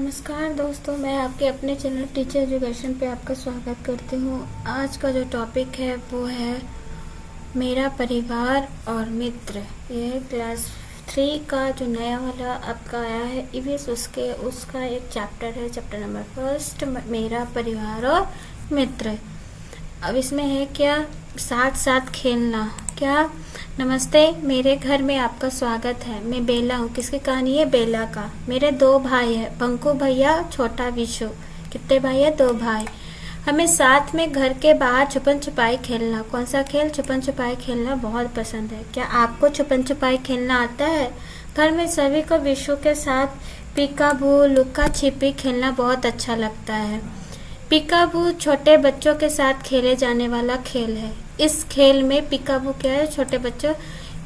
नमस्कार दोस्तों, मैं आपके अपने चैनल टीचर एजुकेशन पे आपका स्वागत करती हूँ। आज का जो टॉपिक है वो है मेरा परिवार और मित्र। यह क्लास 3 का जो नया वाला आपका आया है ईवीएस उसका एक चैप्टर है, चैप्टर नंबर 1 मेरा परिवार और मित्र। अब इसमें है क्या, साथ साथ खेलना। क्या, नमस्ते, मेरे घर में आपका स्वागत है। मैं बेला हूँ। किसकी कहानी है? बेला का। मेरे 2 भाई हैं, बंकू भैया, छोटा विशु। कितने भाई है? 2 भाई। हमें साथ में घर के बाहर छुपन छुपाई खेलना। कौन सा खेल? छुपन छुपाई खेलना बहुत पसंद है। क्या आपको छुपन छुपाई खेलना आता है? घर में सभी को विशु के साथ पीकाबू, लुका छिपी खेलना बहुत अच्छा लगता है। पीकाबू छोटे बच्चों के साथ खेले जाने वाला खेल है। इस खेल में पीकाबू क्या है? छोटे बच्चों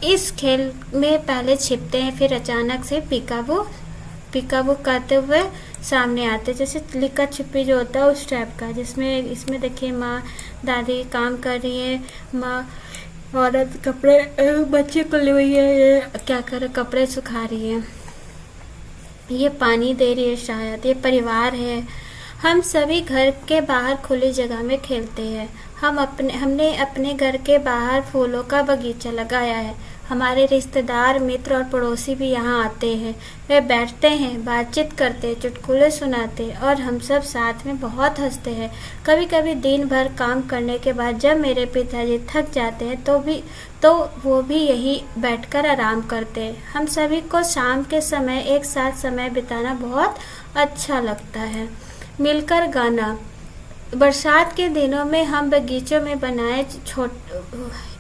इस खेल में पहले छिपते हैं, फिर अचानक से पीकाबू करते हुए सामने आते, जैसे लिका छिपी जो होता है उस टाइप का। जिसमें इसमें देखिए माँ दादी काम कर रही है, माँ औरत कपड़े बच्चे को ली हुई है, ये क्या कर रहे, कपड़े सुखा रही है, ये पानी दे रही है, शायद ये परिवार है। हम सभी घर के बाहर खुली जगह में खेलते हैं। हमने अपने घर के बाहर फूलों का बगीचा लगाया है। हमारे रिश्तेदार, मित्र और पड़ोसी भी यहाँ आते हैं। वे बैठते हैं, बातचीत करते, चुटकुले सुनाते और हम सब साथ में बहुत हंसते हैं। कभी कभी दिन भर काम करने के बाद जब मेरे पिताजी थक जाते हैं तो वो भी यहीं बैठकर आराम करते हैं। हम सभी को शाम के समय एक साथ समय बिताना बहुत अच्छा लगता है। मिलकर गाना। बरसात के दिनों में हम बगीचों में बनाए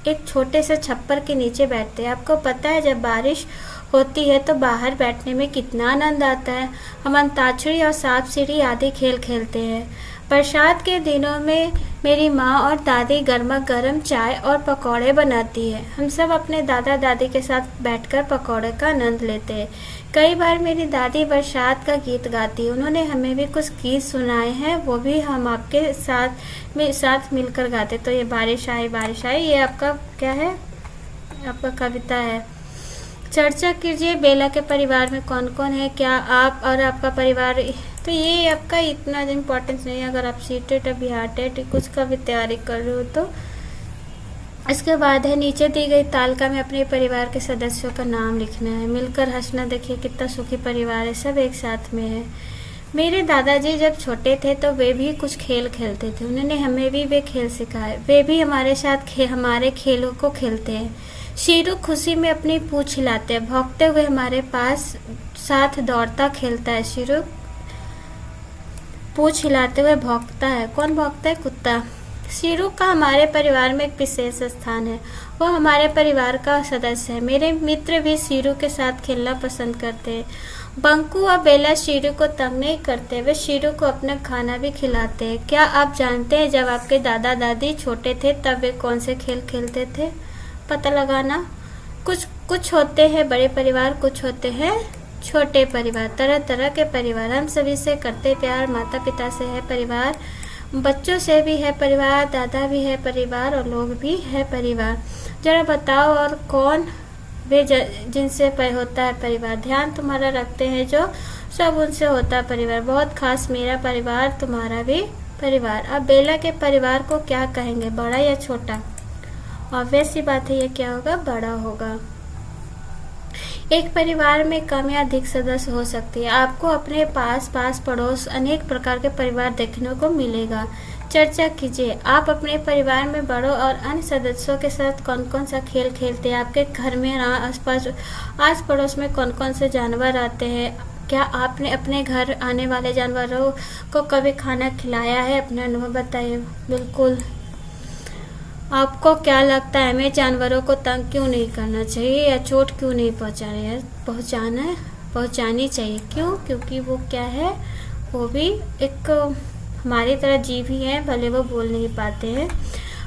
एक छोटे से छप्पर के नीचे बैठते हैं। आपको पता है जब बारिश होती है तो बाहर बैठने में कितना आनंद आता है। हम अंताक्षरी और सांप सीढ़ी आदि खेल खेलते हैं। बरसात के दिनों में मेरी माँ और दादी गर्मा गर्म चाय और पकौड़े बनाती है। हम सब अपने दादा दादी के साथ बैठकर पकौड़े का आनंद लेते हैं। कई बार मेरी दादी बरसात का गीत गाती है। उन्होंने हमें भी कुछ गीत सुनाए हैं, वो भी हम आपके साथ मिलकर गाते। तो ये बारिश आई ये आपका क्या है? आपका कविता है। चर्चा कीजिए, बेला के परिवार में कौन कौन है? क्या आप और आपका परिवार? तो ये आपका इतना इम्पोर्टेंस नहीं है। अगर आप सीटेट या बिहार टेट कुछ का भी तैयारी कर रहे हो तो। इसके बाद है नीचे दी गई तालिका में अपने परिवार के सदस्यों का नाम लिखना है। मिलकर हंसना। देखिए कितना सुखी परिवार है, सब एक साथ में है। मेरे दादाजी जब छोटे थे तो वे भी कुछ खेल खेलते थे। उन्होंने हमें भी वे खेल सिखाए। वे भी हमारे साथ हमारे खेलों को खेलते हैं। शीरू खुशी में अपनी पूंछ हिलाते हैं, भौंकते हुए हमारे पास साथ दौड़ता खेलता है। शीरू पूंछ हिलाते हुए भौंकता है। कौन भौंकता है? कुत्ता। शीरू का हमारे परिवार में एक विशेष स्थान है। वो हमारे परिवार का सदस्य है। मेरे मित्र भी शीरू के साथ खेलना पसंद करते हैं। बंकू और बेला शीरू को तंग नहीं करते, वे शीरू को अपना खाना भी खिलाते हैं। क्या आप जानते हैं जब आपके दादा दादी छोटे थे तब वे कौन से खेल खेलते थे? पता लगाना। कुछ होते हैं बड़े परिवार, कुछ होते हैं छोटे परिवार। तरह तरह के परिवार। हम सभी से करते प्यार। माता पिता से है परिवार, बच्चों से भी है परिवार, दादा भी है परिवार और लोग भी है परिवार। जरा बताओ और कौन वे जिनसे होता है परिवार? ध्यान तुम्हारा रखते हैं जो सब उनसे होता है परिवार। बहुत खास मेरा परिवार, तुम्हारा भी परिवार। अब बेला के परिवार को क्या कहेंगे, बड़ा या छोटा? ऑब्वियस सी बात है, ये क्या होगा? बड़ा होगा। एक परिवार में कम या अधिक सदस्य हो सकती है। आपको अपने पास पड़ोस अनेक प्रकार के परिवार देखने को मिलेगा। चर्चा कीजिए, आप अपने परिवार में बड़ों और अन्य सदस्यों के साथ कौन कौन सा खेल खेलते हैं? आपके घर में आस पड़ोस में कौन कौन से जानवर आते हैं? क्या आपने अपने घर आने वाले जानवरों को कभी खाना खिलाया है? अपना अनुभव बताइए। बिल्कुल। आपको क्या लगता है हमें जानवरों को तंग क्यों नहीं करना चाहिए या चोट क्यों नहीं पहुंचानी चाहिए? क्यों? क्योंकि वो क्या है, वो भी एक हमारी तरह जीव ही है, भले वो बोल नहीं पाते हैं।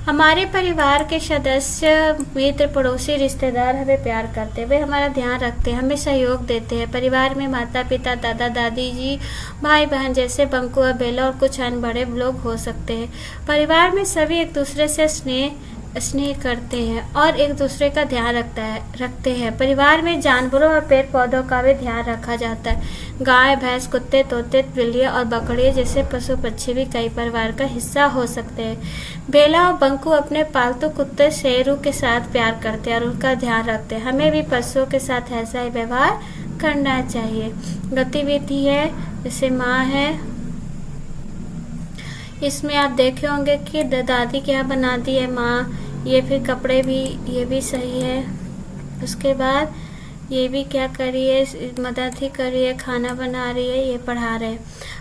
हमारे परिवार के सदस्य, मित्र, पड़ोसी, रिश्तेदार हमें प्यार करते हैं। वे हमारा ध्यान रखते हैं, हमें सहयोग देते हैं। परिवार में माता पिता, दादा दादी जी, भाई बहन जैसे बंकू और बेला और कुछ अन्य बड़े लोग हो सकते हैं। परिवार में सभी एक दूसरे से स्नेह स्नेह करते हैं और एक दूसरे का ध्यान रखते हैं। परिवार में जानवरों और पेड़ पौधों का भी ध्यान रखा जाता है। गाय, भैंस, कुत्ते, तोते, बिल्लियाँ और बकरियाँ जैसे पशु पक्षी भी कई परिवार का हिस्सा हो सकते हैं। बेला और बंकू अपने पालतू कुत्ते शेरू के साथ प्यार करते हैं और उनका ध्यान रखते हैं। हमें भी पशुओं के साथ ऐसा ही व्यवहार करना चाहिए। गतिविधि है जैसे माँ है, इसमें आप देखे होंगे कि दादी क्या बनाती है माँ, ये फिर कपड़े भी, ये भी सही है। उसके बाद ये भी क्या कर रही है, मदद ही कर रही है, खाना बना रही है, ये पढ़ा रहे हैं।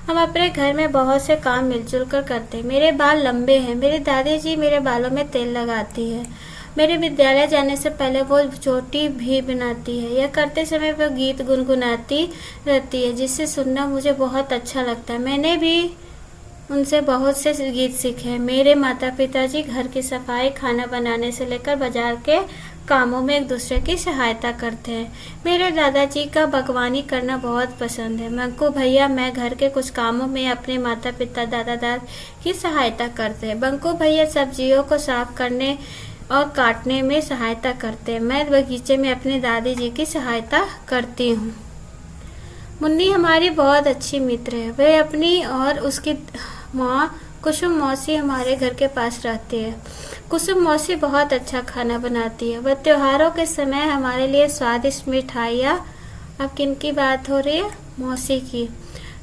हम अपने घर में बहुत से काम मिलजुल कर करते हैं। मेरे बाल लंबे हैं, मेरी दादी जी मेरे बालों में तेल लगाती है। मेरे विद्यालय जाने से पहले वो चोटी भी बनाती है। यह करते समय वो गीत गुनगुनाती रहती है जिसे सुनना मुझे बहुत अच्छा लगता है। मैंने भी उनसे बहुत से गीत सीखे हैं। मेरे माता पिताजी घर की सफाई, खाना बनाने से लेकर बाजार के कामों में एक दूसरे की सहायता करते हैं। मेरे दादाजी का बागवानी करना बहुत पसंद है। मंकू भैया मैं घर के कुछ कामों में अपने माता पिता, दादा दादी की सहायता करते हैं। बंकू भैया सब्जियों को साफ करने और काटने में सहायता करते हैं। मैं बगीचे में अपनी दादी जी की सहायता करती हूँ। मुन्नी हमारी बहुत अच्छी मित्र है। वह अपनी और उसकी माँ कुसुम मौसी हमारे घर के पास रहती है। कुसुम मौसी बहुत अच्छा खाना बनाती है। वह त्योहारों के समय हमारे लिए स्वादिष्ट मिठाइयाँ, अब किन की बात हो रही है, मौसी की।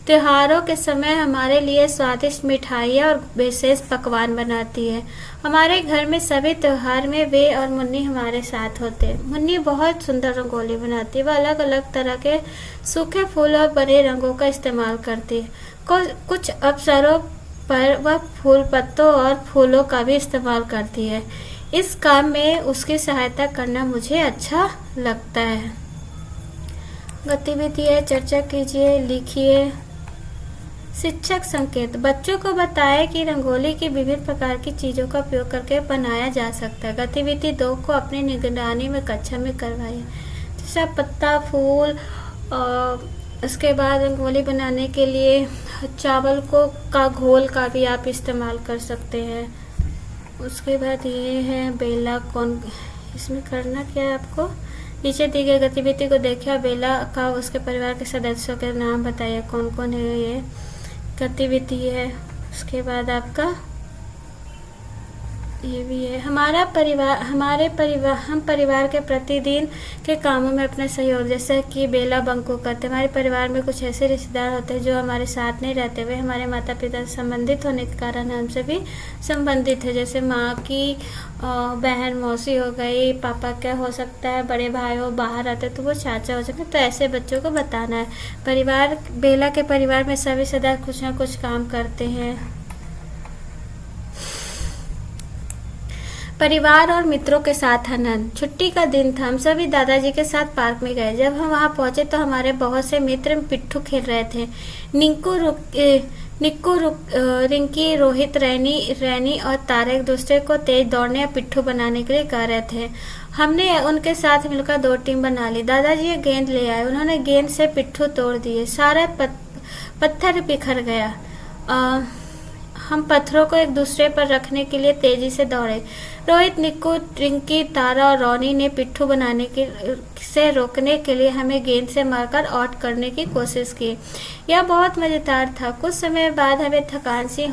त्योहारों के समय हमारे लिए स्वादिष्ट मिठाइयाँ और विशेष पकवान बनाती है। हमारे घर में सभी त्योहार में वे और मुन्नी हमारे साथ होते हैं। मुन्नी बहुत सुंदर रंगोली बनाती है। वह अलग अलग तरह के सूखे फूल और बड़े रंगों का इस्तेमाल करती है। कुछ अवसरों पर वह फूल पत्तों और फूलों का भी इस्तेमाल करती है। इस काम में उसकी सहायता करना मुझे अच्छा लगता है। गतिविधि है, चर्चा कीजिए, लिखिए। शिक्षक संकेत, बच्चों को बताएं कि रंगोली की विभिन्न प्रकार की चीजों का उपयोग करके बनाया जा सकता है। गतिविधि 2 को अपनी निगरानी में कक्षा में करवाइए। जैसे पत्ता, फूल, उसके बाद रंगोली बनाने के लिए चावल का घोल का भी आप इस्तेमाल कर सकते हैं। उसके बाद ये है बेला, कौन, इसमें करना क्या है आपको, नीचे दी गई गतिविधि को देखिए। बेला का उसके परिवार के सदस्यों के नाम बताइए, कौन कौन है। ये गतिविधि है। उसके बाद आपका ये भी है, हमारा परिवार, हम परिवार के प्रतिदिन के कामों में अपना सहयोग, जैसे कि बेला बंकू करते। हमारे परिवार में कुछ ऐसे रिश्तेदार होते हैं जो हमारे साथ नहीं रहते, वे हमारे माता पिता से संबंधित होने के कारण हमसे भी संबंधित है। जैसे माँ की बहन मौसी हो गई, पापा क्या हो सकता है, बड़े भाई हो बाहर रहते तो वो चाचा हो सकते। तो ऐसे बच्चों को बताना है। परिवार, बेला के परिवार में सभी सदस्य कुछ ना कुछ काम करते हैं। परिवार और मित्रों के साथ आनंद। छुट्टी का दिन था, हम सभी दादाजी के साथ पार्क में गए। जब हम वहां पहुंचे तो हमारे बहुत से मित्र पिट्ठू खेल रहे थे। निक्कू, रिंकी, रोहित, रैनी और तारा एक दूसरे को तेज दौड़ने या पिट्ठू बनाने के लिए कह रहे थे। हमने उनके साथ मिलकर 2 टीम बना ली। दादाजी गेंद ले आए, उन्होंने गेंद से पिट्ठू तोड़ दिए, सारा पत्थर बिखर गया। हम पत्थरों को एक दूसरे पर रखने के लिए तेजी से दौड़े। रोहित, निक्कू, रिंकी, तारा और रॉनी ने पिट्ठू बनाने से रोकने के लिए हमें गेंद से मारकर आउट करने की कोशिश की। यह बहुत मजेदार था। कुछ समय बाद हमें थकान सी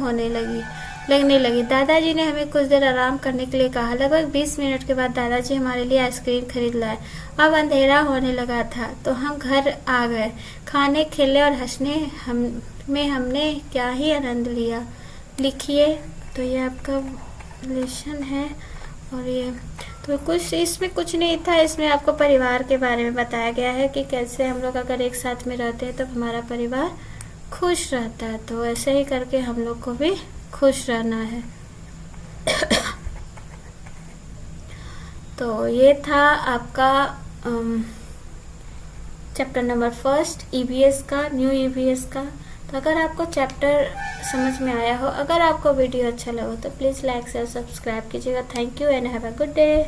लगने लगी। दादाजी ने हमें कुछ देर आराम करने के लिए कहा। लगभग 20 मिनट के बाद दादाजी हमारे लिए आइसक्रीम खरीद लाए। अब अंधेरा होने लगा था तो हम घर आ गए। खाने, खेलने और हंसने में हमने क्या ही आनंद लिया। लिखिए। तो ये आपका लेसन है और ये तो कुछ इसमें कुछ नहीं था। इसमें आपको परिवार के बारे में बताया गया है कि कैसे हम लोग अगर एक साथ में रहते हैं तो हमारा परिवार खुश रहता है। तो ऐसे ही करके हम लोग को भी खुश रहना है। तो ये था आपका चैप्टर नंबर 1 ईवीएस का, न्यू ईवीएस का। तो अगर आपको चैप्टर समझ में आया हो, अगर आपको वीडियो अच्छा लगा तो प्लीज़ लाइक शेयर सब्सक्राइब कीजिएगा। Thank you and have a good day.